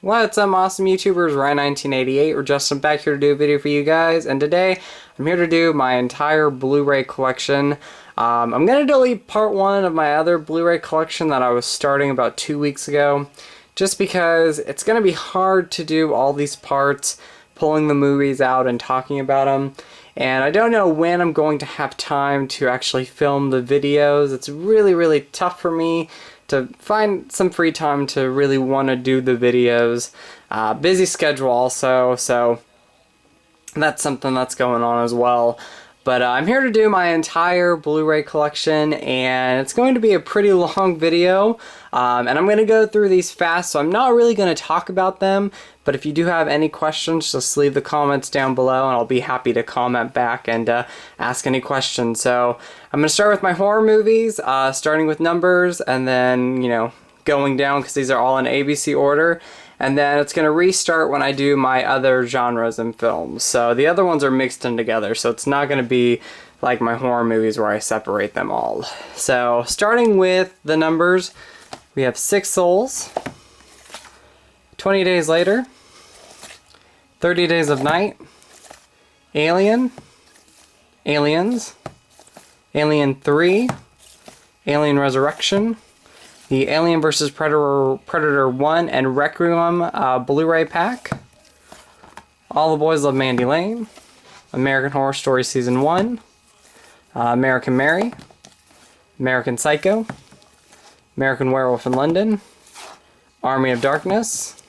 What's up, awesome YouTubers? Ryan1988. We're just back here to do a video for you guys, and today I'm here to do my entire Blu-ray collection. I'm going to delete part 1 of my other Blu-ray collection that I was starting about 2 weeks ago, just because it's going to be hard to do all these parts, pulling the movies out and talking about them. And I don't know when I'm going to have time to actually film the videos. It's really tough for me to find some free time to really want to do the videos. Busy schedule also, so that's something that's going on as well. But I'm here to do my entire Blu-ray collection, and it's going to be a pretty long video. And I'm going to go through these fast, so I'm not really going to talk about them. But if you do have any questions, just leave the comments down below, and I'll be happy to comment back and ask any questions. So I'm going to start with my horror movies, starting with numbers, and then, you know, going down, because these are all in ABC order. And then it's going to restart when I do my other genres and films. So the other ones are mixed in together, so it's not going to be like my horror movies where I separate them all. So starting with the numbers, we have Sick Souls, 20 Days Later, 30 Days of Night, Alien, Aliens, Alien 3, Alien Resurrection, the Alien vs. Predator 1 and Requiem Blu-ray pack, All the Boys Love Mandy Lane, American Horror Story Season 1, American Mary, American Psycho, American Werewolf in London, Army of Darkness,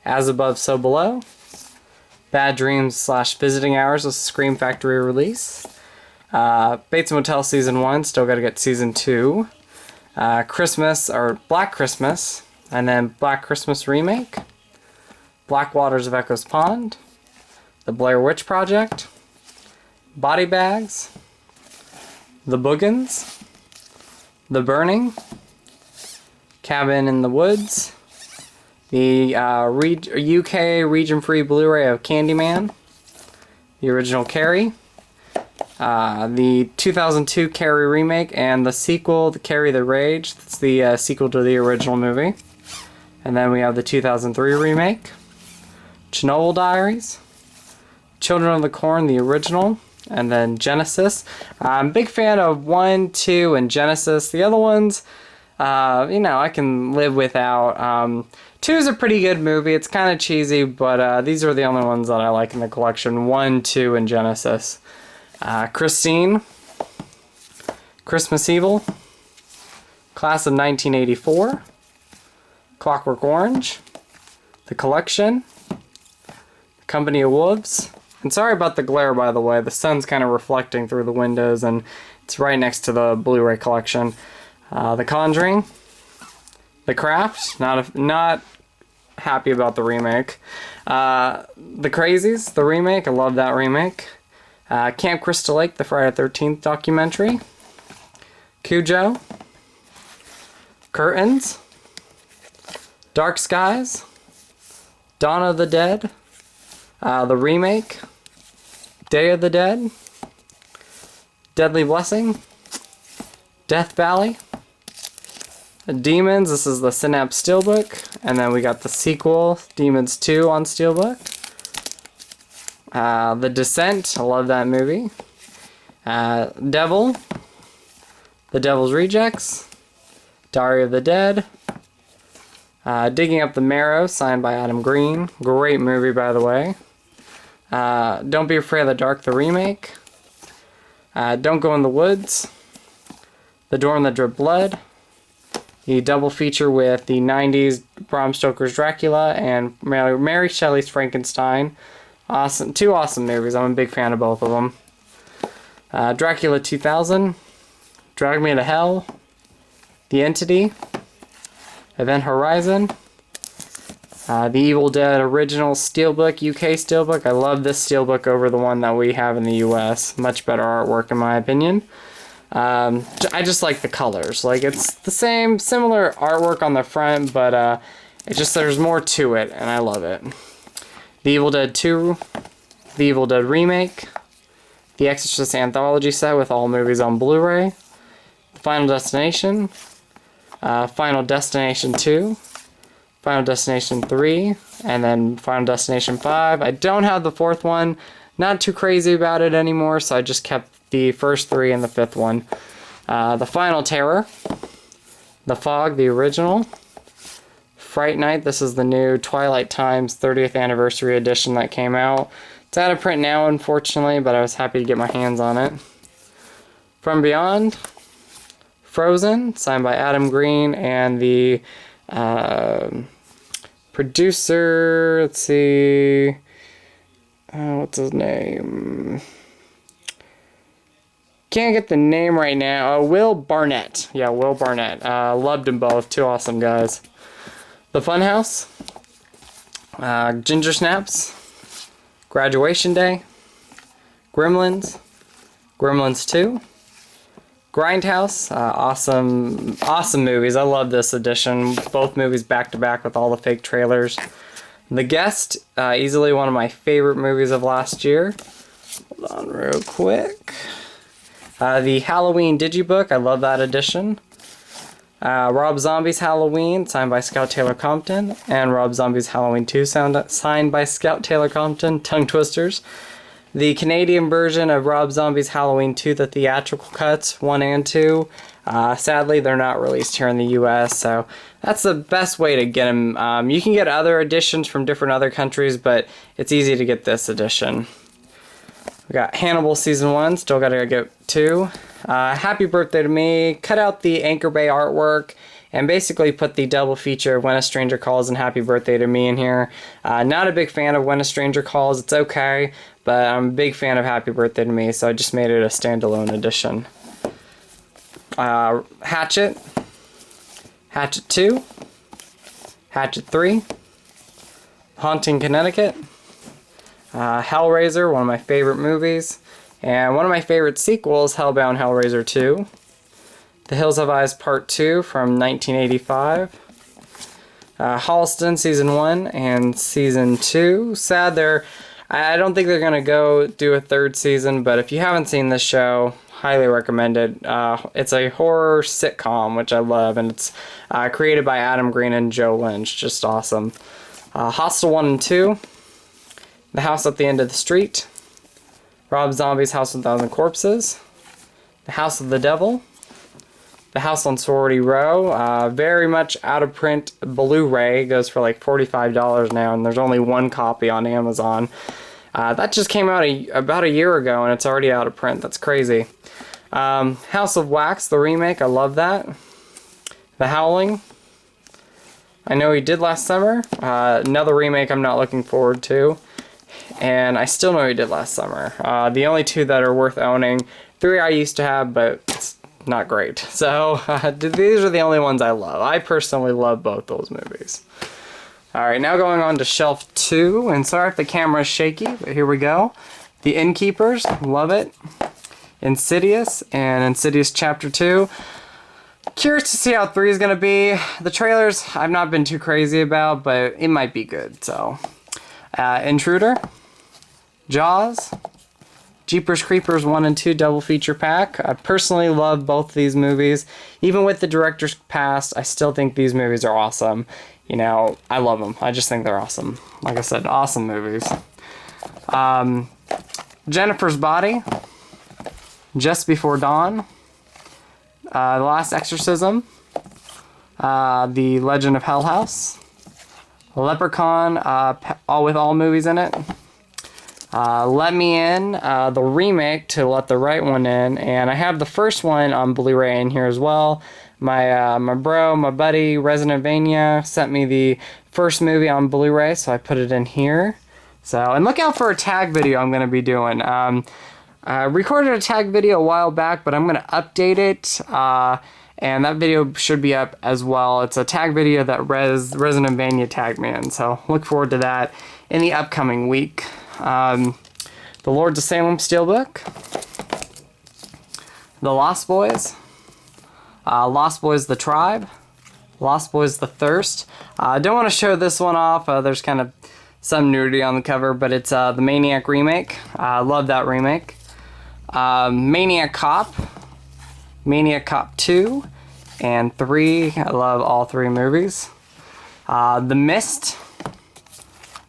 As Above So Below, Bad Dreams / Visiting Hours, a Scream Factory release, Bates Motel Season 1, still gotta get Season 2, Christmas, or Black Christmas, and then Black Christmas Remake, Black Waters of Echoes Pond, The Blair Witch Project, Body Bags, The Boogans, The Burning, Cabin in the Woods, the UK region-free Blu-ray of Candyman, the original Carrie, the 2002 Carrie remake, and the sequel, the Carrie the Rage. That's the sequel to the original movie. And then we have the 2003 remake, Chernobyl Diaries, Children of the Corn, the original, and then Genesis. I'm a big fan of 1, 2, and Genesis. The other ones, you know, I can live without. 2 is a pretty good movie. It's kind of cheesy, but these are the only ones that I like in the collection, 1, 2, and Genesis. Christine, Christmas Evil, Class of 1984, Clockwork Orange, The Collection, Company of Wolves, and sorry about the glare, by the way, the sun's kind of reflecting through the windows and it's right next to the Blu-ray collection. The Conjuring, The Craft, not happy about the remake, The Crazies, the remake, I love that remake. Camp Crystal Lake, the Friday the 13th documentary, Cujo, Curtains, Dark Skies, Dawn of the Dead, the remake, Day of the Dead, Deadly Blessing, Death Valley, Demons, this is the Synapse Steelbook, and then we got the sequel, Demons 2 on Steelbook. The Descent, I love that movie. Devil, The Devil's Rejects, Diary of the Dead, Digging Up the Marrow, signed by Adam Green. Great movie, by the way. Don't Be Afraid of the Dark, the remake. Don't Go in the Woods, The Door in the Drip Blood, the double feature with the 90s Bram Stoker's Dracula and Mary Shelley's Frankenstein. Awesome, 2 awesome movies. I'm a big fan of both of them. Dracula 2000, Drag Me to Hell, The Entity, Event Horizon, the Evil Dead original Steelbook, UK Steelbook. I love this Steelbook over the one that we have in the US. Much better artwork in my opinion. I just like the colors. Like, it's the similar artwork on the front, but it just, there's more to it, and I love it. The Evil Dead 2, The Evil Dead Remake, The Exorcist Anthology set with all movies on Blu-ray, Final Destination, Final Destination 2, Final Destination 3, and then Final Destination 5. I don't have the 4th one. Not too crazy about it anymore, so I just kept the first 3 and the 5th one. The Final Terror. The Fog, the original. Fright Night, this is the new Twilight Times 30th Anniversary Edition that came out. It's out of print now, unfortunately, but I was happy to get my hands on it. From Beyond. Frozen, signed by Adam Green and the producer, let's see, what's his name? Can't get the name right now. Will Barnett. Yeah, Will Barnett. Loved them both. Two awesome guys. The Funhouse. Ginger Snaps. Graduation Day. Gremlins. Gremlins 2. Grindhouse. Awesome movies. I love this edition. Both movies back to back with all the fake trailers. The Guest. Easily one of my favorite movies of last year. Hold on real quick. The Halloween Digibook, I love that edition. Rob Zombie's Halloween, signed by Scout Taylor Compton. And Rob Zombie's Halloween 2, signed by Scout Taylor Compton. Tongue twisters. The Canadian version of Rob Zombie's Halloween 2, the theatrical cuts, 1 and 2. Sadly, they're not released here in the US, so that's the best way to get them. You can get other editions from different other countries, but it's easy to get this edition. We got Hannibal Season 1, still gotta get 2. Happy Birthday to Me, cut out the Anchor Bay artwork, and basically put the double feature of When a Stranger Calls and Happy Birthday to Me in here. Not a big fan of When a Stranger Calls, it's okay, but I'm a big fan of Happy Birthday to Me, so I just made it a standalone edition. Hatchet. Hatchet 2. Hatchet 3. Haunting Connecticut. Hellraiser, one of my favorite movies. And one of my favorite sequels, Hellbound Hellraiser 2. The Hills Have Eyes Part 2 from 1985. Halston Season 1 and Season 2. Sad I don't think they're going to go do a 3rd season, but if you haven't seen this show, highly recommend it. It's a horror sitcom, which I love, and it's created by Adam Green and Joe Lynch. Just awesome. Hostel 1 and 2. The House at the End of the Street. Rob Zombie's House of 1,000 Corpses. The House of the Devil. The House on Sorority Row. Very much out of print Blu-ray. Goes for like $45 now, and there's only one copy on Amazon. That just came out about a year ago, and it's already out of print. That's crazy. House of Wax, the remake. I love that. The Howling. I Know He Did Last Summer. Another remake I'm not looking forward to. And I Still Know He Did Last Summer. The only 2 that are worth owning. 3 I used to have, but it's not great. So these are the only ones I love. I personally love both those movies. Alright, now going on to shelf 2. And sorry if the camera is shaky, but here we go. The Innkeepers, love it. Insidious and Insidious Chapter 2. Curious to see how 3 is going to be. The trailers I've not been too crazy about, but it might be good. So, Intruder. Jaws, Jeepers Creepers 1 and 2 double feature pack. I personally love both of these movies. Even with the director's past, I still think these movies are awesome. You know, I love them. I just think they're awesome. Like I said, awesome movies. Jennifer's Body, Just Before Dawn, The Last Exorcism, The Legend of Hell House, Leprechaun, with all movies in it. Let Me In, the remake to Let the Right One In, and I have the first one on Blu-ray in here as well. My buddy, Residentvania, sent me the first movie on Blu-ray, so I put it in here. So, and look out for a tag video I'm going to be doing. I recorded a tag video a while back, but I'm going to update it, and that video should be up as well. It's a tag video that Residentvania tagged me in, so look forward to that in the upcoming week. The Lords of Salem Steelbook, The Lost Boys, Lost Boys The Tribe, Lost Boys The Thirst. I don't want to show this one off, there's kind of some nudity on the cover, but it's the Maniac remake. I love that remake. Maniac Cop, Maniac Cop 2, and 3. I love all 3 movies. The Mist.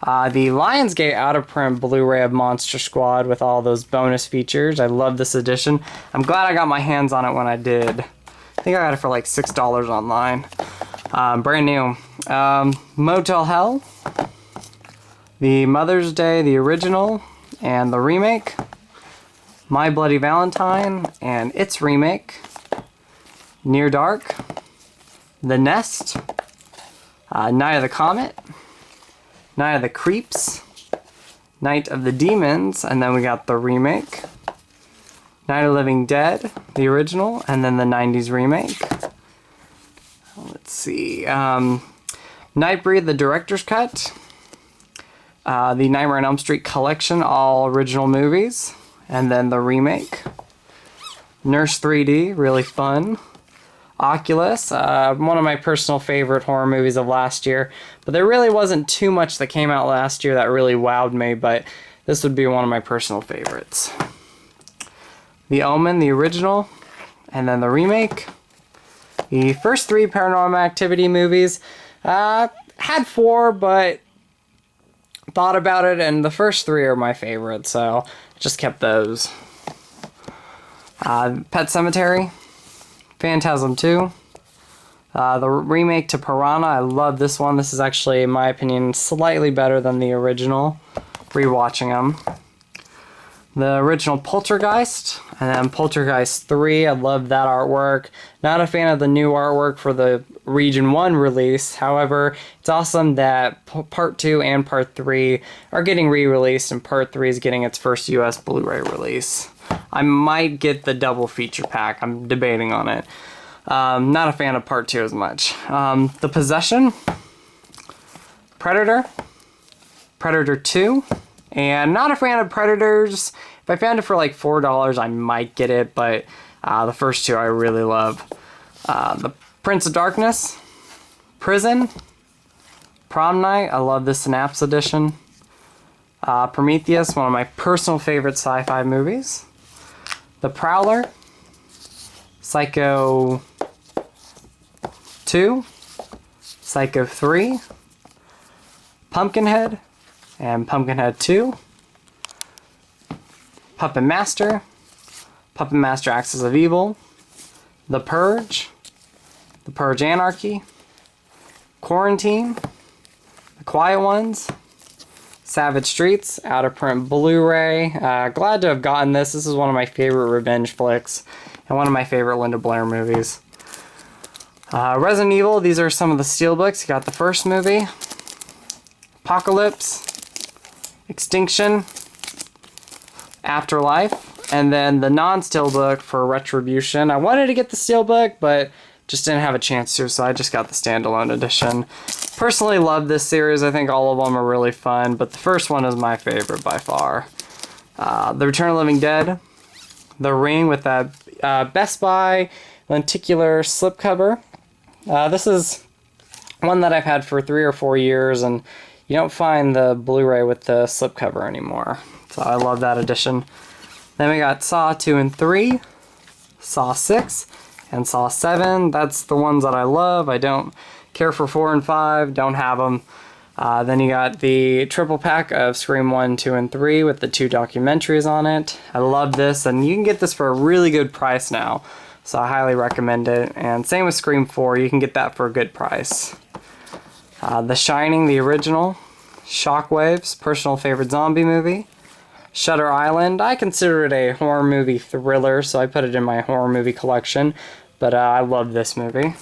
The Lionsgate out-of-print Blu-ray of Monster Squad with all those bonus features. I love this edition. I'm glad I got my hands on it when I did. I think I got it for like $6 online. Brand new. Motel Hell. The Mother's Day, the original, and the remake. My Bloody Valentine, and its remake. Near Dark. The Nest. Night of the Comet. Night of the Creeps. Night of the Demons, and then we got the remake. Night of the Living Dead, the original, and then the 90s remake. Let's see. Nightbreed, the director's cut. The Nightmare on Elm Street collection, all original movies. And then the remake. Nurse 3D, really fun. Oculus, one of my personal favorite horror movies of last year. But there really wasn't too much that came out last year that really wowed me, but this would be one of my personal favorites. The Omen, the original, and then the remake. The first 3 Paranormal Activity movies, had 4, but thought about it, and the first 3 are my favorite, so just kept those. Pet Sematary, Phantasm 2, the remake to Piranha. I love this one. This is actually, in my opinion, slightly better than the original. Rewatching them. The original Poltergeist, and then Poltergeist 3. I love that artwork. Not a fan of the new artwork for the Region 1 release. However, it's awesome that Part 2 and Part 3 are getting re-released, and Part 3 is getting its first US Blu-ray release. I might get the double feature pack. I'm debating on it. Not a fan of Part 2 as much. The Possession, Predator, Predator 2, and not a fan of Predators. If I found it for like $4, I might get it, but the first 2 I really love. The Prince of Darkness, Prison, Prom Night. I love the Synapse edition. Prometheus, one of my personal favorite sci-fi movies. The Prowler, Psycho 2, Psycho 3, Pumpkinhead, and Pumpkinhead 2, Puppet Master, Puppet Master Axis of Evil, The Purge Anarchy, Quarantine, The Quiet Ones, Savage Streets, out of print Blu-ray. Glad to have gotten this. This is one of my favorite revenge flicks and one of my favorite Linda Blair movies. Resident Evil, these are some of the steelbooks. You got the first movie, Apocalypse, Extinction, Afterlife, and then the non-steelbook for Retribution. I wanted to get the steelbook, but just didn't have a chance to, so I just got the standalone edition. Personally love this series. I think all of them are really fun, but the first one is my favorite by far. The Return of the Living Dead, The Ring with that Best Buy lenticular slipcover. This is one that I've had for 3 or 4 years, and you don't find the Blu-ray with the slipcover anymore. So I love that edition. Then we got Saw 2 and 3, Saw 6, and Saw 7. That's the ones that I love. I don't care for 4 and 5, don't have them. Then you got the triple pack of Scream 1, 2, and 3 with the 2 documentaries on it. I love this, and you can get this for a really good price now. So I highly recommend it. And same with Scream 4, you can get that for a good price. The Shining, the original. Shockwaves, personal favorite zombie movie. Shutter Island, I consider it a horror movie thriller, so I put it in my horror movie collection. But I love this movie.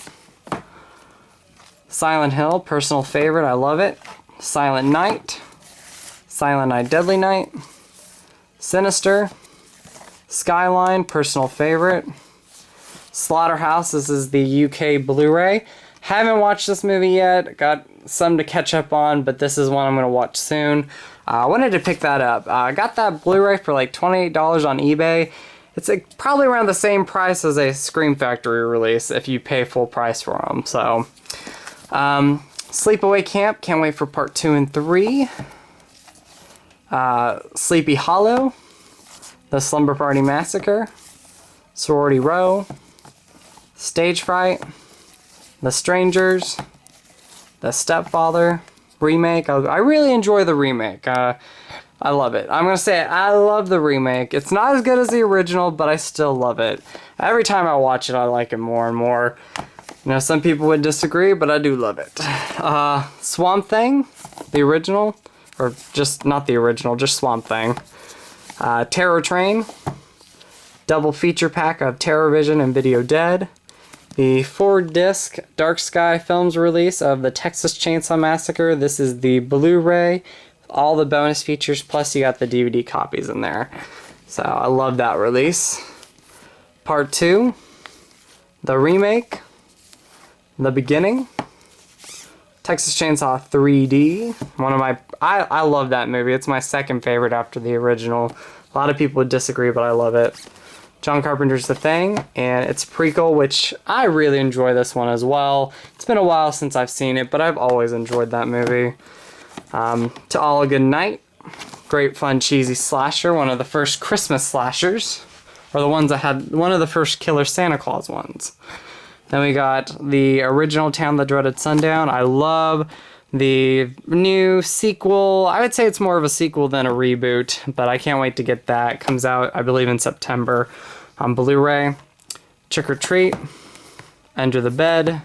Silent Hill, personal favorite, I love it. Silent Night. Silent Night, Deadly Night. Sinister. Skyline, personal favorite. Slaughterhouse, this is the UK Blu-ray. Haven't watched this movie yet, got some to catch up on, but this is one I'm going to watch soon. I wanted to pick that up. I got that Blu-ray for like $28 on eBay. It's like probably around the same price as a Scream Factory release if you pay full price for them. So, Sleepaway Camp, can't wait for part 2 and 3. Sleepy Hollow, The Slumber Party Massacre, Sorority Row, Stage Fright, The Strangers, The Stepfather remake. I really enjoy the remake. I love it. I'm gonna say it, I love the remake. It's not as good as the original, but I still love it. Every time I watch it, I like it more and more. You know, some people would disagree, but I do love it. Swamp Thing, the original, or just not the original, just Swamp Thing. Terror Train, double feature pack of Terror Vision and Video Dead. The 4-disc Dark Sky Films release of the Texas Chainsaw Massacre. This is the Blu-ray, all the bonus features, plus you got the DVD copies in there. So I love that release. Part 2, the remake, The Beginning, Texas Chainsaw 3D. One of my, I love that movie. It's my second favorite after the original. A lot of people would disagree, but I love it. John Carpenter's The Thing, and its prequel, which I really enjoy this one as well. It's been a while since I've seen it, but I've always enjoyed that movie. To All a Good Night, great fun cheesy slasher, one of the first Christmas slashers, or the ones that had one of the first Killer Santa Claus ones. Then we got the original Town of the Dreaded Sundown. I love the new sequel. I would say it's more of a sequel than a reboot, but I can't wait to get that. It comes out, I believe, in September on Blu-ray. Trick or Treat, Under the Bed,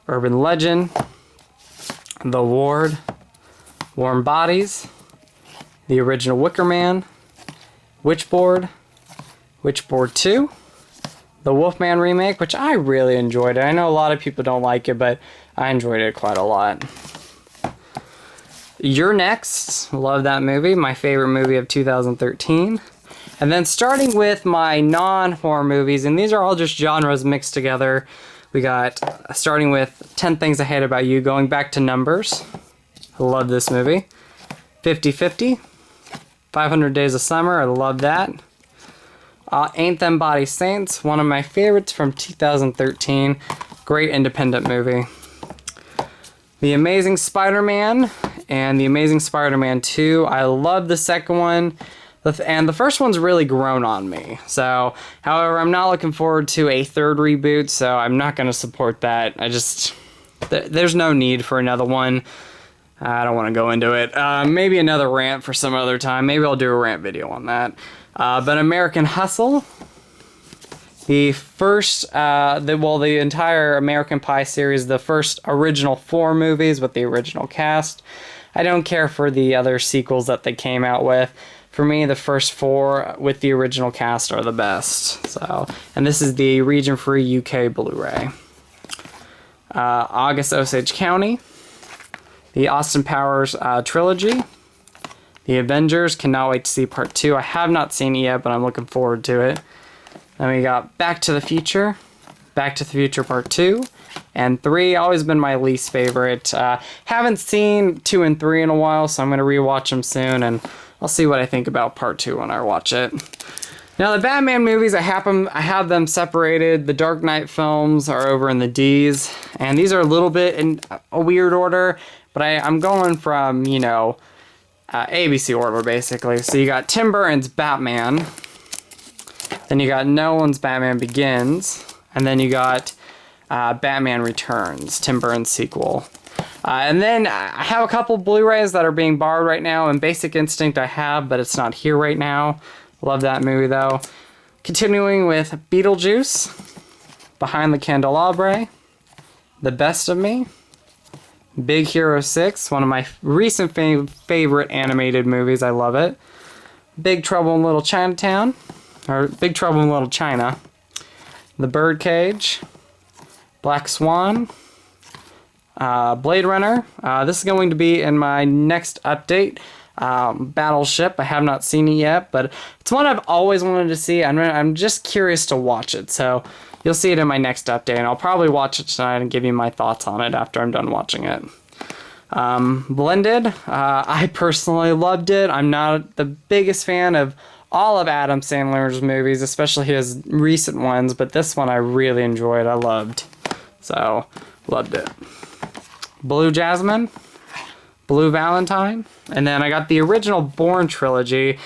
Urban Legend, The Ward, Warm Bodies, the original Wicker Man, Witchboard, Witchboard 2, the Wolfman remake, which I really enjoyed. I know a lot of people don't like it, but I enjoyed it quite a lot. You're Next, love that movie, my favorite movie of 2013. And then starting with my non-horror movies, and these are all just genres mixed together, we got, starting with 10 Things I Hate About You, going back to Numbers. I love this movie. 50-50, 500 Days of Summer, I love that. Ain't Them Body Saints, one of my favorites from 2013. Great independent movie. The Amazing Spider-Man and The Amazing Spider-Man 2. I love the second one, and the first one's really grown on me. So, however, I'm not looking forward to a third reboot, so I'm not going to support that. There's no need for another one. I don't want to go into it. Maybe another rant for some other time. Maybe I'll do a rant video on that. But American Hustle, the first, the entire American Pie series, the first original 4 movies with the original cast. I don't care for the other sequels that they came out with. For me, the first 4 with the original cast are the best. So, and this is the region-free UK Blu-ray. August Osage County, the Austin Powers trilogy, The Avengers, cannot wait to see part 2. I have not seen it yet, but I'm looking forward to it. Then we got Back to the Future Part 2, and 3, always been my least favorite. Haven't seen 2 and 3 in a while, so I'm going to rewatch them soon, and I'll see what I think about part 2 when I watch it. Now, the Batman movies, I have them separated. The Dark Knight films are over in the D's, and these are a little bit in a weird order, but I'm going from, you know, ABC order, basically. So you got Tim Burton's Batman, then you got Nolan's Batman Begins, and then you got Batman Returns, Tim Burton's sequel. And then I have a couple Blu-rays that are being borrowed right now, and Basic Instinct I have, but it's not here right now. Love that movie, though. Continuing with Beetlejuice, Behind the Candelabra, The Best of Me, Big Hero 6, one of my recent favorite animated movies. I love it. Big Trouble in Little Chinatown, or Big Trouble in Little China, The Birdcage, Black Swan, Blade Runner. This is going to be in my next update. Battleship, I have not seen it yet, but it's one I've always wanted to see. I'm just curious to watch it, so you'll see it in my next update, and I'll probably watch it tonight and give you my thoughts on it after I'm done watching it. Blended, I personally loved it. I'm not the biggest fan of all of Adam Sandler's movies, especially his recent ones, but this one I really enjoyed. I loved. So, loved it. Blue Jasmine, Blue Valentine, and then I got the original Bourne trilogy.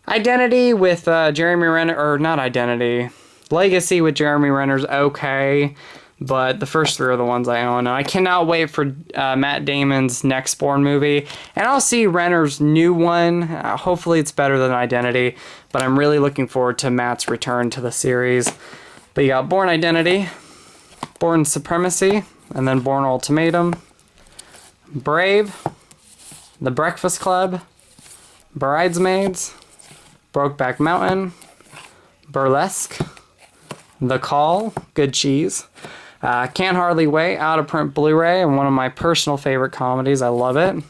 Identity with Jeremy Renner, or not Identity, Legacy with Jeremy Renner's okay. but the first three are the ones I own. And I cannot wait for Matt Damon's next Bourne movie. And I'll see Renner's new one. Hopefully it's better than Identity, but I'm really looking forward to Matt's return to the series. But you got Bourne Identity, Bourne Supremacy, and then Bourne Ultimatum, Brave, The Breakfast Club, Bridesmaids, Brokeback Mountain, Burlesque, The Call, good cheese, Can't Hardly Wait, out of print Blu-ray, and one of my personal favorite comedies. I love it.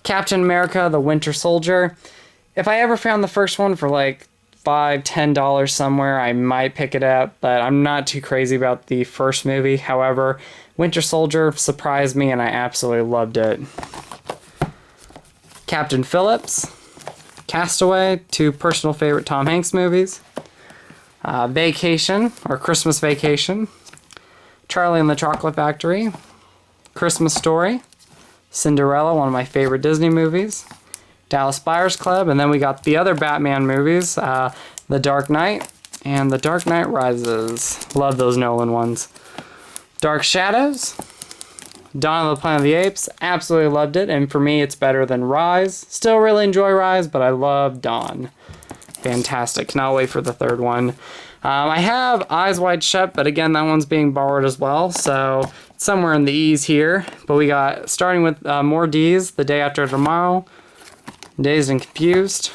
Captain America, The Winter Soldier. If I ever found the first one for like $5, $10 somewhere, I might pick it up, but I'm not too crazy about the first movie. However, Winter Soldier surprised me and I absolutely loved it. Captain Phillips, Castaway, two personal favorite Tom Hanks movies. Vacation, or Christmas Vacation, Charlie and the Chocolate Factory, Christmas Story, Cinderella, one of my favorite Disney movies, Dallas Buyers Club, and then we got the other Batman movies, The Dark Knight and The Dark Knight Rises. Love those Nolan ones. Dark Shadows, Dawn of the Planet of the Apes, absolutely loved it, and for me it's better than Rise. Still really enjoy Rise, but I love Dawn. Fantastic. Cannot wait for the third one. I have Eyes Wide Shut, but again, that one's being borrowed as well, so it's somewhere in the E's here. But we got, starting with more D's, The Day After Tomorrow, Dazed and Confused,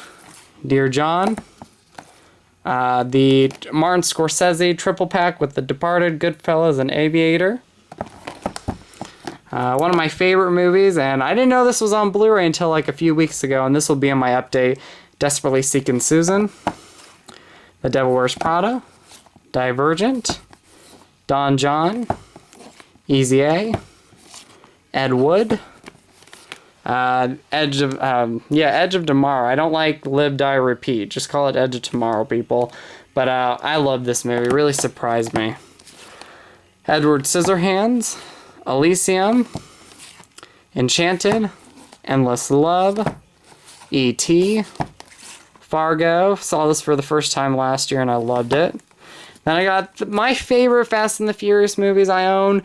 Dear John, the Martin Scorsese triple pack with The Departed, Goodfellas, and Aviator. One of my favorite movies, and I didn't know this was on Blu-ray until like a few weeks ago, and this will be in my update, Desperately Seeking Susan, The Devil Wears Prada, Divergent, Don John, Easy A, Ed Wood, Edge of Tomorrow. I don't like Live, Die, Repeat. Just call it Edge of Tomorrow, people. But I love this movie. It really surprised me. Edward Scissorhands, Elysium, Enchanted, Endless Love, E.T., Fargo. Saw this for the first time last year and I loved it. Then I got my favorite Fast and the Furious movies I own.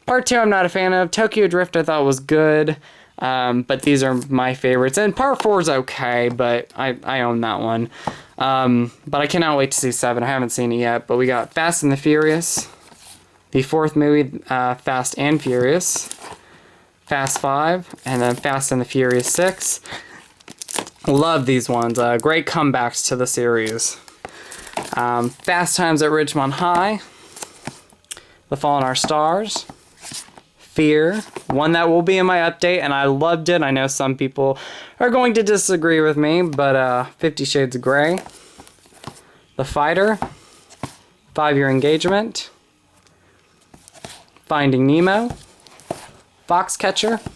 Part 2 I'm not a fan of. Tokyo Drift I thought was good. But these are my favorites. And Part 4 is okay, but I own that one. But I cannot wait to see 7. I haven't seen it yet. But we got Fast and the Furious. The fourth movie, Fast and Furious. Fast 5. And then Fast and the Furious 6. Love these ones. Great comebacks to the series. Fast Times at Ridgemont High. The Fault in Our Stars. Fear. One that will be in my update, and I loved it. I know some people are going to disagree with me, but 50 Shades of Grey. The Fighter. 5-Year Engagement. Finding Nemo. Foxcatcher.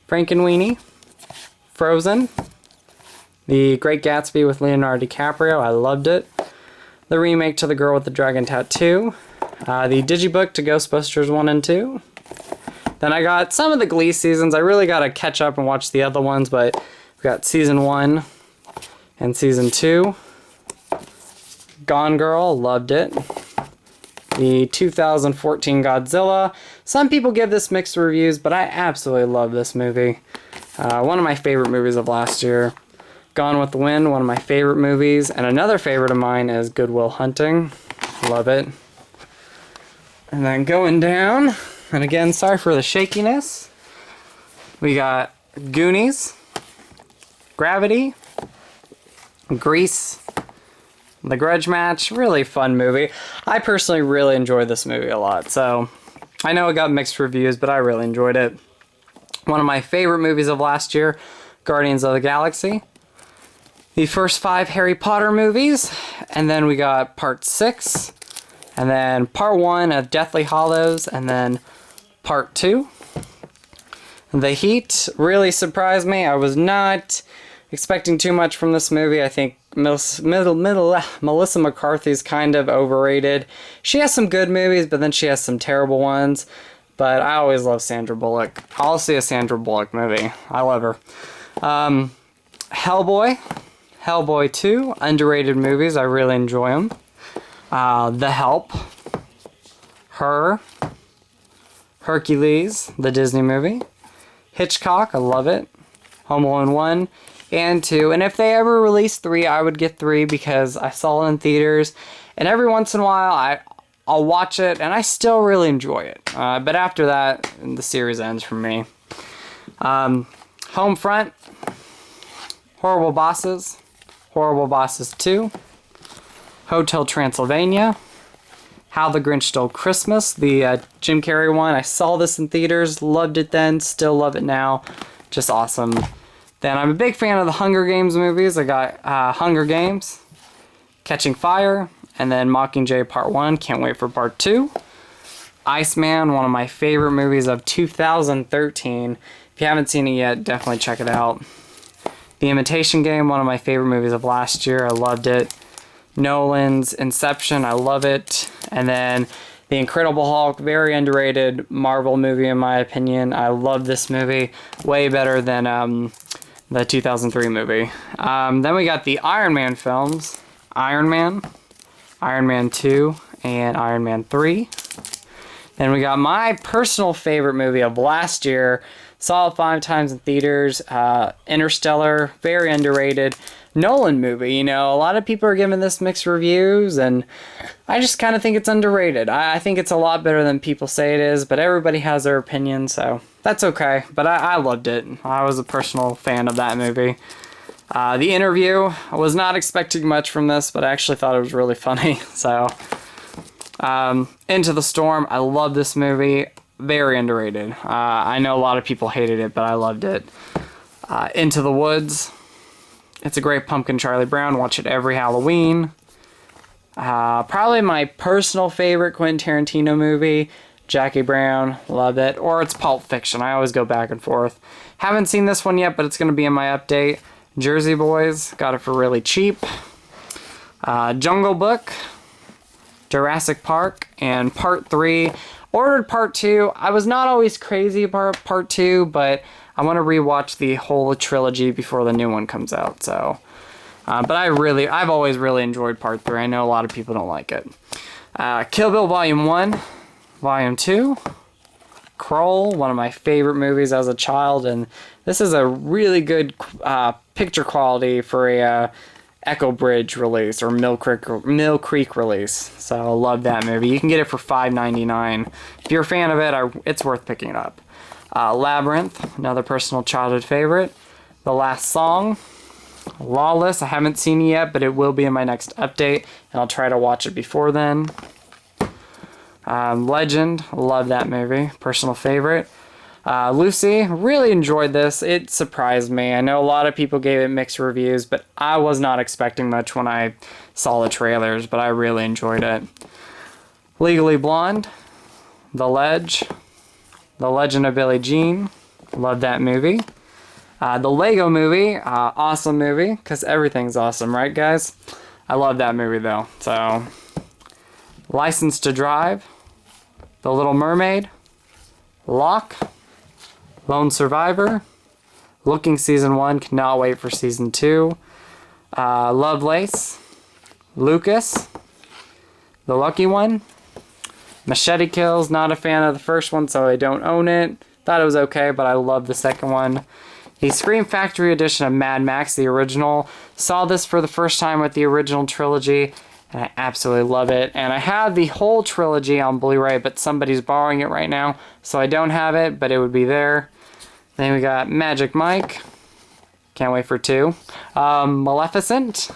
Frankenweenie. Frozen. The Great Gatsby with Leonardo DiCaprio, I loved it. The remake to The Girl with the Dragon Tattoo. The Digibook to Ghostbusters 1 and 2. Then I got some of the Glee seasons. I really got to catch up and watch the other ones, but we got Season 1 and Season 2. Gone Girl, loved it. The 2014 Godzilla. Some people give this mixed reviews, but I absolutely love this movie. One of my favorite movies of last year. Gone with the Wind, one of my favorite movies. And another favorite of mine is Good Will Hunting. Love it. And then going down, and again, sorry for the shakiness. We got Goonies, Gravity, Grease, The Grudge Match. Really fun movie. I personally really enjoyed this movie a lot. So I know it got mixed reviews, but I really enjoyed it. One of my favorite movies of last year, Guardians of the Galaxy. The first 5 Harry Potter movies, and then we got Part 6, and then Part 1 of Deathly Hallows, and then Part 2. The Heat really surprised me. I was not expecting too much from this movie. I think Melissa McCarthy's kind of overrated. She has some good movies, but then she has some terrible ones. But I always love Sandra Bullock. I'll see a Sandra Bullock movie. I love her. Hellboy. Hellboy 2, underrated movies. I really enjoy them. The Help. Her, Hercules, the Disney movie, Hitchcock, I love it, Home Alone 1 and 2, and if they ever release 3, I would get 3 because I saw it in theaters, and every once in a while I'll watch it, and I still really enjoy it. But after that, the series ends for me. Homefront, Horrible Bosses 2, Hotel Transylvania, How the Grinch Stole Christmas, the Jim Carrey one. I saw this in theaters, loved it then, still love it now. Just awesome. Then I'm a big fan of the Hunger Games movies. I got Hunger Games, Catching Fire, and then Mockingjay Part 1. Can't wait for Part 2. Iceman, one of my favorite movies of 2013. If you haven't seen it yet, definitely check it out. The Imitation Game, one of my favorite movies of last year. I loved it. Nolan's Inception, I love it. And then The Incredible Hulk, very underrated Marvel movie in my opinion. I love this movie. Way better than the 2003 movie. Then we got the Iron Man films. Iron Man, Iron Man 2, and Iron Man 3. Then we got my personal favorite movie of last year. Saw it 5 times in theaters. Interstellar, very underrated. Nolan movie, you know, a lot of people are giving this mixed reviews, and I just kind of think it's underrated. I think it's a lot better than people say it is, but everybody has their opinion, so that's okay. But I loved it. I was a personal fan of that movie. The Interview, I was not expecting much from this, but I actually thought it was really funny. So, Into the Storm, I love this movie. Very underrated. I know a lot of people hated it, but I loved it. Into the Woods, it's a great pumpkin Charlie Brown. Watch it every Halloween. Probably my personal favorite Quentin Tarantino movie, Jackie Brown. Love it. Or it's Pulp Fiction. I always go back and forth. Haven't seen this one yet, but it's going to be in my update. Jersey Boys. Got it for really cheap. Jungle Book, Jurassic Park, and Part 3. Ordered Part 2. I was not always crazy about Part 2, but I want to rewatch the whole trilogy before the new one comes out. So, but I've always really enjoyed Part 3. I know a lot of people don't like it. Kill Bill Volume 1, Volume 2, Kroll, one of my favorite movies as a child, and this is a really good picture quality for a Echo Bridge release or Mill Creek release. So I love that movie. You can get it for $5.99. If you're a fan of it, it's worth picking it up. Labyrinth, another personal childhood favorite. The Last Song, Lawless, I haven't seen it yet, but it will be in my next update, and I'll try to watch it before then. Legend, love that movie, personal favorite. Lucy, really enjoyed this. It surprised me. I know a lot of people gave it mixed reviews, but I was not expecting much when I saw the trailers, but I really enjoyed it. Legally Blonde, The Ledge, The Legend of Billie Jean, love that movie. The Lego Movie, awesome movie, because everything's awesome, right guys? I love that movie though. So, License to Drive, The Little Mermaid, Locke, Lone Survivor, Looking Season 1, cannot wait for Season 2, Lovelace, Lucas, The Lucky One, Machete Kills, not a fan of the first one, so I don't own it. Thought it was okay, but I love the second one. The Scream Factory edition of Mad Max, the original. Saw this for the first time with the original trilogy, and I absolutely love it. And I have the whole trilogy on Blu-ray, but somebody's borrowing it right now, so I don't have it, but it would be there. Then we got Magic Mike. Can't wait for 2. Maleficent.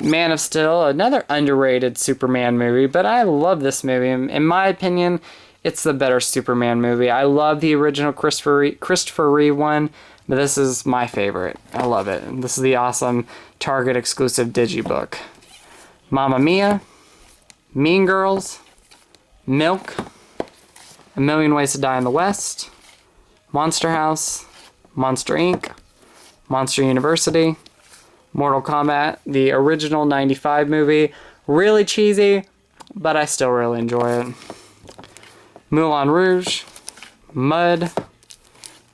Man of Steel, another underrated Superman movie, but I love this movie. In my opinion, it's the better Superman movie. I love the original Christopher Reeve one, but this is my favorite. I love it. This is the awesome Target exclusive digibook. Mamma Mia, Mean Girls, Milk, A Million Ways to Die in the West, Monster House, Monster Inc., Monster University, Mortal Kombat, the original 95 movie. Really cheesy, but I still really enjoy it. Moulin Rouge, Mud,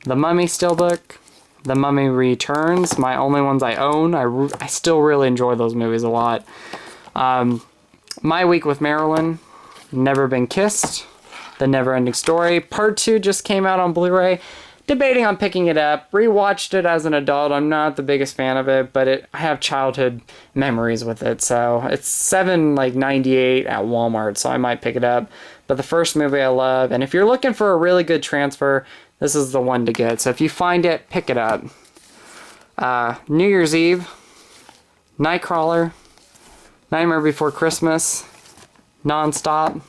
The Mummy Steelbook, The Mummy Returns, my only ones I own. I still really enjoy those movies a lot. My Week with Marilyn, Never Been Kissed, The Never-Ending Story. Part 2 just came out on Blu-ray. Debating on picking it up. Rewatched it as an adult. I'm not the biggest fan of it, but I have childhood memories with it. So it's $7.98 at Walmart, so I might pick it up. But the first movie I love, and if you're looking for a really good transfer, this is the one to get. So if you find it, pick it up. New Year's Eve, Nightcrawler, Nightmare Before Christmas, Nonstop,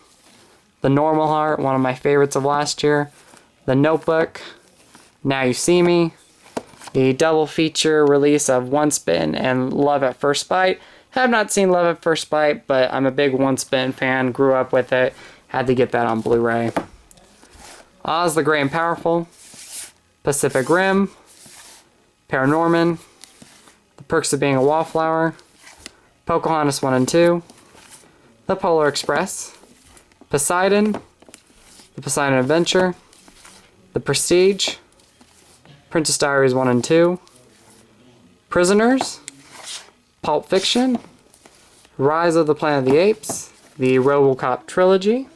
The Normal Heart, one of my favorites of last year, The Notebook, Now You See Me, the double feature release of One Spin and Love at First Bite. Have not seen Love at First Bite, but I'm a big One Spin fan, grew up with it, had to get that on Blu-ray. Oz the Great and Powerful, Pacific Rim, Paranorman, The Perks of Being a Wallflower, Pocahontas 1 and 2, The Polar Express, Poseidon, The Poseidon Adventure, The Prestige, Princess Diaries 1 and 2, Prisoners, Pulp Fiction, Rise of the Planet of the Apes, the RoboCop trilogy,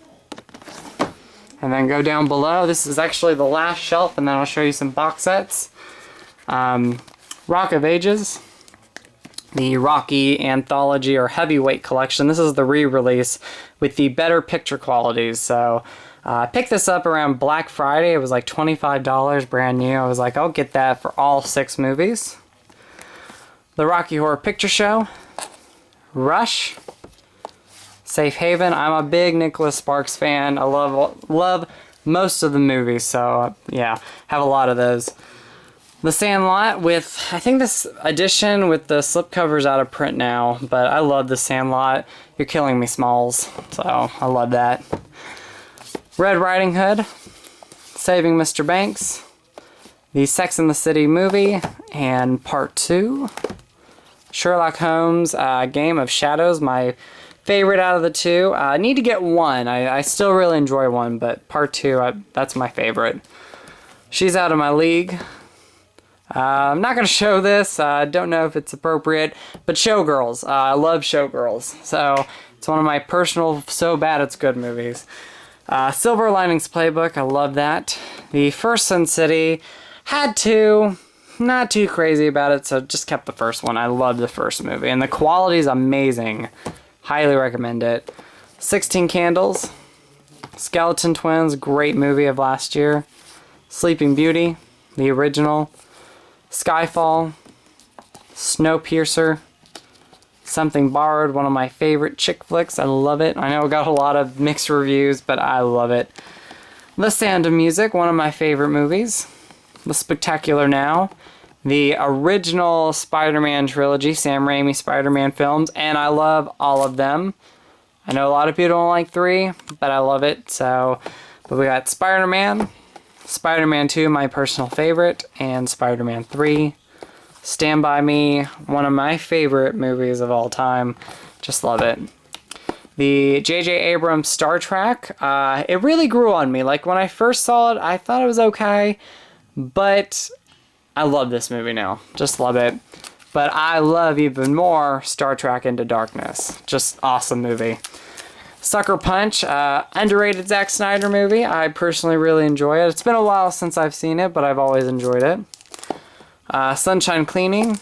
and then go down below. This is actually the last shelf, and then I'll show you some box sets. Rock of Ages, the Rocky Anthology or Heavyweight Collection. This is the re-release with the better picture qualities. So I picked this up around Black Friday. It was like $25 brand new. I was like, I'll get that for all 6 movies. The Rocky Horror Picture Show, Rush, Safe Haven. I'm a big Nicholas Sparks fan. I love most of the movies, so yeah, have a lot of those. The Sandlot with, I think this edition with the slipcover's out of print now, but I love The Sandlot. You're Killing Me, Smalls, so I love that. Red Riding Hood, Saving Mr. Banks, the Sex and the City movie, and Part 2. Sherlock Holmes, Game of Shadows, my favorite out of the 2. I need to get 1. I still really enjoy 1, but Part 2, that's my favorite. She's Out of My League. I'm not going to show this. I don't know if it's appropriate, but Showgirls. I love Showgirls. So it's one of my personal so bad it's good movies. Silver Linings Playbook. I love that. The First Sin City. Had to. Not too crazy about it, so just kept the first one. I love the first movie, and the quality is amazing. Highly recommend it. 16 Candles. Skeleton Twins. Great movie of last year. Sleeping Beauty. The original. Skyfall, Snowpiercer, Something Borrowed, one of my favorite chick flicks. I love it. I know it got a lot of mixed reviews, but I love it. The Sound of Music, one of my favorite movies. The Spectacular Now, the original Spider-Man trilogy, Sam Raimi Spider-Man films, and I love all of them. I know a lot of people don't like 3, but I love it. So, but we got Spider-Man, Spider-Man 2, my personal favorite, and Spider-Man 3. Stand By Me, one of my favorite movies of all time. Just love it. The J.J. Abrams Star Trek, it really grew on me. Like, when I first saw it, I thought it was okay, but I love this movie now. Just love it. But I love even more Star Trek Into Darkness. Just awesome movie. Sucker Punch, underrated Zack Snyder movie. I personally really enjoy it. It's been a while since I've seen it, but I've always enjoyed it. Sunshine Cleaning,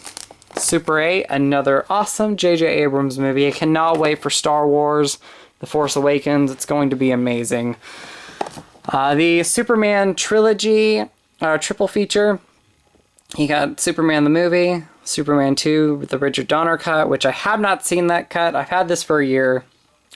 Super 8, another awesome J.J. Abrams movie. I cannot wait for Star Wars, The Force Awakens. It's going to be amazing. The Superman trilogy, triple feature. You got Superman the movie, Superman 2 with the Richard Donner cut, which I have not seen that cut. I've had this for a year.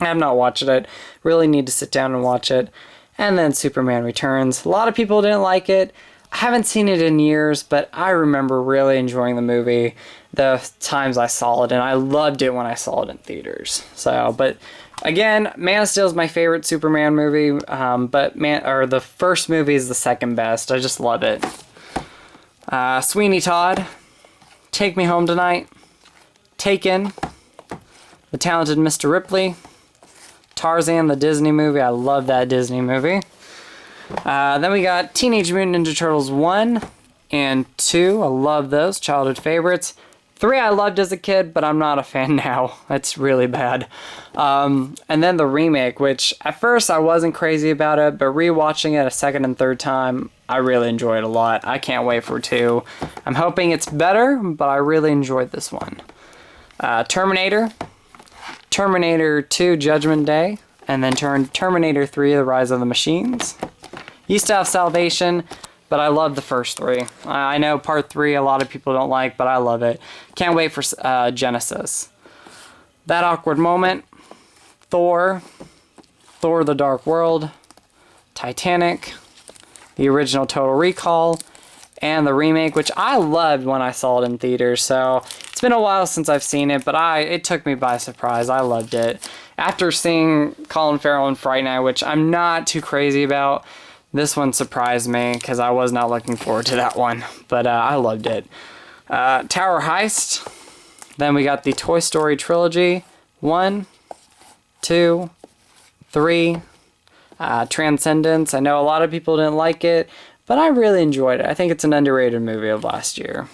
I have not watched it. Really need to sit down and watch it. And then Superman Returns. A lot of people didn't like it. I haven't seen it in years, but I remember really enjoying the movie the times I saw it, and I loved it when I saw it in theaters. So, but again, Man of Steel is my favorite Superman movie, but the first movie is the second best. I just love it. Sweeney Todd, Take Me Home Tonight, Taken, The Talented Mr. Ripley, Tarzan, the Disney movie. I love that Disney movie. Then we got Teenage Mutant Ninja Turtles 1 and 2. I love those. Childhood favorites. 3 I loved as a kid, but I'm not a fan now. That's really bad. And then the remake, which at first I wasn't crazy about it, but rewatching it a second and third time, I really enjoyed a lot. I can't wait for 2. I'm hoping it's better, but I really enjoyed this one. Terminator 2 Judgment Day, and then Terminator 3 The Rise of the Machines. Used to have Salvation, but I love the first 3. I know part 3 a lot of people don't like, but I love it. Can't wait for Genesis. That Awkward Moment, Thor The Dark World, Titanic, the original Total Recall, and the remake, which I loved when I saw it in theaters. So it's been a while since I've seen it, but it took me by surprise. I loved it. After seeing Colin Farrell in Fright Night, which I'm not too crazy about, this one surprised me because I was not looking forward to that one, but I loved it. Tower Heist. Then we got the Toy Story trilogy. 1, 2, 3. Transcendence. I know a lot of people didn't like it, but I really enjoyed it. I think it's an underrated movie of last year.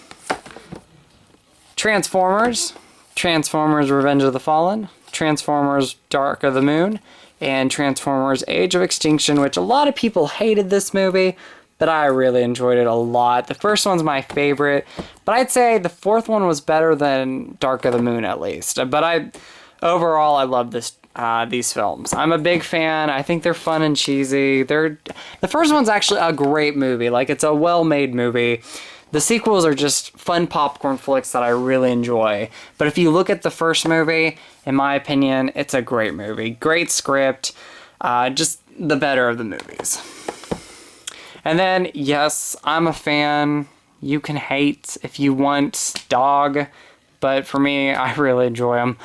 Transformers. Transformers Revenge of the Fallen. Transformers Dark of the Moon. And Transformers Age of Extinction, which a lot of people hated this movie, but I really enjoyed it a lot. The first one's my favorite, but I'd say the fourth one was better than Dark of the Moon at least. But overall, I love these films. I'm a big fan. I think they're fun and cheesy. The first one's actually a great movie. Like, it's a well-made movie. The sequels are just fun popcorn flicks that I really enjoy. But if you look at the first movie, in my opinion, it's a great movie. Great script. Just the better of the movies. And then, yes, I'm a fan. You can hate if you want, dog. But for me, I really enjoy them.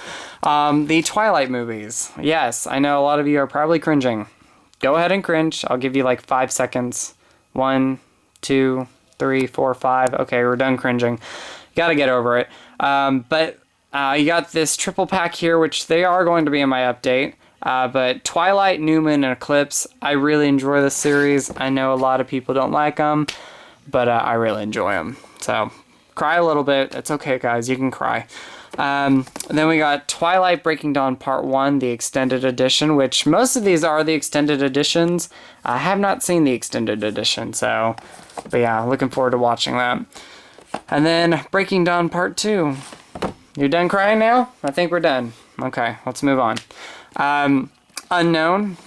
The Twilight movies. Yes, I know a lot of you are probably cringing. Go ahead and cringe. I'll give you like 5 seconds. 1, 2, 3, 4, 5. Okay, we're done cringing. Gotta get over it. But you got this triple pack here, which they are going to be in my update. But Twilight, Newman, and Eclipse, I really enjoy this series. I know a lot of people don't like them, but I really enjoy them. So, cry a little bit. It's okay, guys. You can cry. Then we got Twilight Breaking Dawn Part 1, the extended edition, which most of these are the extended editions. I have not seen the extended edition, so, but yeah, looking forward to watching that. And then Breaking Dawn Part 2. You're done crying now? I think we're done. Okay, let's move on. Unknown.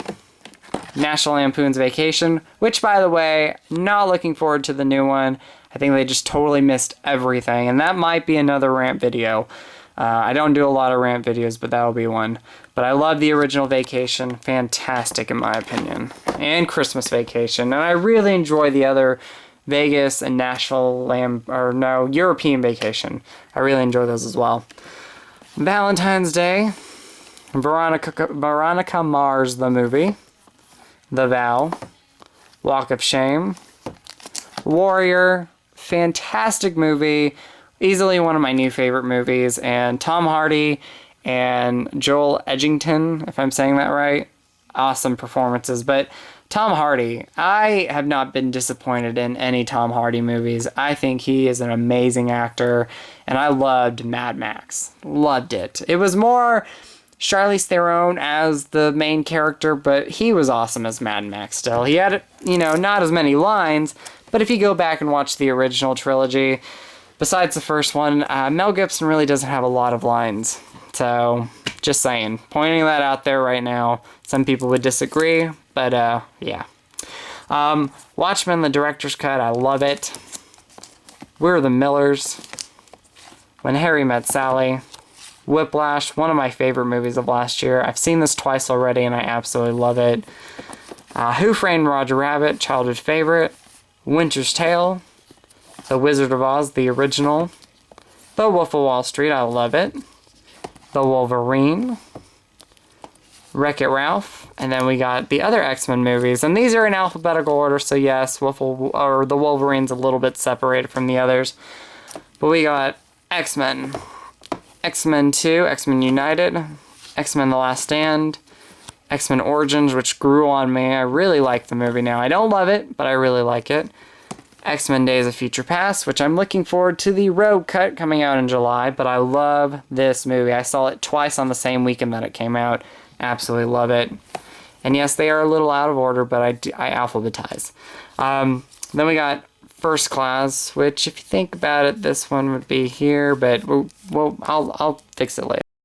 National Lampoon's Vacation, which, by the way, not looking forward to the new one. I think they just totally missed everything, and that might be another rant video. I don't do a lot of rant videos, but that'll be one. But I love the original Vacation. Fantastic, in my opinion. And Christmas Vacation. And I really enjoy the other Vegas and European Vacation. I really enjoy those as well. Valentine's Day. Veronica Mars, the movie. The Vow. Walk of Shame. Warrior. Fantastic movie. Easily one of my new favorite movies. And Tom Hardy and Joel Edgerton, if I'm saying that right. Awesome performances. But Tom Hardy, I have not been disappointed in any Tom Hardy movies. I think he is an amazing actor. And I loved Mad Max. Loved it. It was more Charlize Theron as the main character, but he was awesome as Mad Max still. He had, not as many lines, but if you go back and watch the original trilogy, besides the first one, Mel Gibson really doesn't have a lot of lines. So, just saying. Pointing that out there right now. Some people would disagree, but yeah. Watchmen, the director's cut, I love it. We're the Millers. When Harry Met Sally. Whiplash, one of my favorite movies of last year. I've seen this twice already and I absolutely love it. Who Framed Roger Rabbit, childhood favorite. Winter's Tale. The Wizard of Oz, the original. The Wolf of Wall Street, I love it. The Wolverine. Wreck-It Ralph. And then we got the other X-Men movies. And these are in alphabetical order, so yes, the Wolverine's a little bit separated from the others. But we got X-Men. X-Men 2, X-Men United, X-Men The Last Stand, X-Men Origins, which grew on me. I really like the movie now. I don't love it, but I really like it. X-Men Days of Future Past, which I'm looking forward to the Rogue cut coming out in July, but I love this movie. I saw it twice on the same weekend that it came out. Absolutely love it. And yes, they are a little out of order, but I alphabetize. Then we got First Class, which if you think about it, this one would be here, but I'll fix it later.